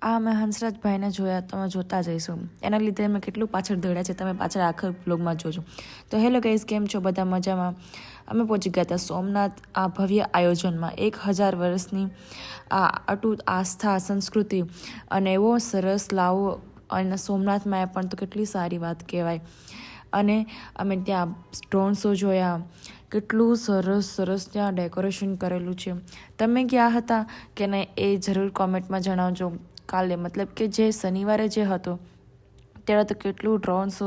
આ અમે હંસરાજભાઈને જોયા, તમે જોતા જઈશું. એના લીધે અમે કેટલું પાછળ દોડ્યા છે, તમે પાછળ આખા બ્લોગમાં જોજો. તો હેલો ગાઈઝ, કેમ છો બધા? મજામાં. અમે પહોંચી ગયા હતા સોમનાથ આ ભવ્ય આયોજનમાં. 1000 વર્ષની આ અટૂટ આસ્થા, સંસ્કૃતિ અને એવો સરસ લાવો અને સોમનાથમાં પણ તો કેટલી સારી વાત કહેવાય. અને અમે ત્યાં ડ્રોન શો જોયા. કેટલું સરસ ત્યાં ડેકોરેશન કરેલું છે. તમે ગયા હતા કે નહીં એ જરૂર કોમેન્ટમાં જણાવજો. કાલે મતલબ કે જે શનિવારે જે હતો ત્યારે તો કેટલું ડ્રોન શો,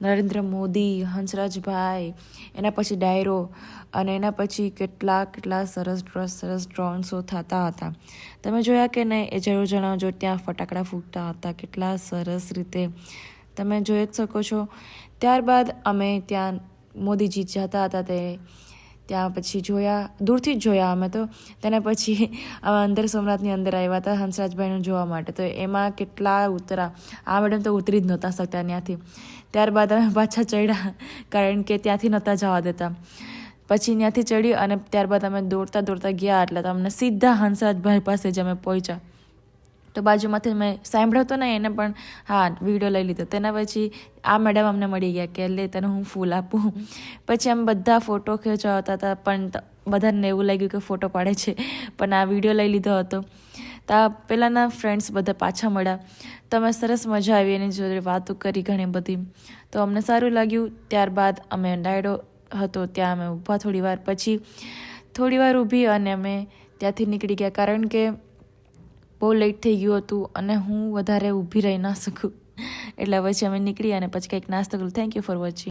નરેન્દ્ર મોદી, હંસરાજભાઈ, એના પછી ડાયરો અને એના પછી કેટલા સરસ ડ્રોન શો થતા હતા. તમે જોયા કે નહીં એ જરૂર જણાવજો. ત્યાં ફટાકડા ફૂટતા હતા કેટલા સરસ રીતે, તમે જોઈ જ શકો છો. ત્યારબાદ અમે ત્યાં મોદીજી જતા હતા તે ત્યાં પછી જોયા, દૂરથી જ જોયા અમે તો. તેના પછી અમે અંદર સોમનાથની અંદર આવ્યા હતા હંસરાજભાઈનું જોવા માટે. તો એમાં કેટલા ઉતરા, આ મેડમ તો ઉતરી જ નહોતા શકતા ત્યાંથી. ત્યારબાદ અમે પાછા ચડ્યા કારણ કે ત્યાંથી નહોતા જવા દેતા. પછી ત્યાંથી ચડી અને ત્યારબાદ અમે દોડતા ગયા એટલે તો અમને સીધા હંસરાજભાઈ પાસે જ અમે પહોંચ્યા. તો બાજુમાંથી મેં સાંભળ્યો તો ને એને પણ હા વિડીયો લઈ લીધો. તેના પછી આ મેડમ અમને મળી ગયા કે લે તને હું ફૂલ આપું. પછી અમે બધા ફોટો ખેંચવાતા હતા પણ બધાને એવું લાગ્યું કે ફોટો પાડે છે, પણ આ વિડીયો લઈ લીધો હતો. તો આ પહેલાંના ફ્રેન્ડ્સ બધા પાછા મળ્યા. તો અમે સરસ મજા આવી, એની જોડે વાતો કરી ઘણી બધી. તો અમને સારું લાગ્યું. ત્યારબાદ અમે ડાયરો હતો ત્યાં અમે ઊભા થોડી વાર ઊભી અને અમે ત્યાંથી નીકળી ગયા કારણ કે બહુ લેટ થઈ ગયું હતું અને હું વધારે ઊભી રહી ના શકું. એટલે પછી અમે નીકળી અને પછી કંઈક નાસ્તો કર્યો. Thank you for watching.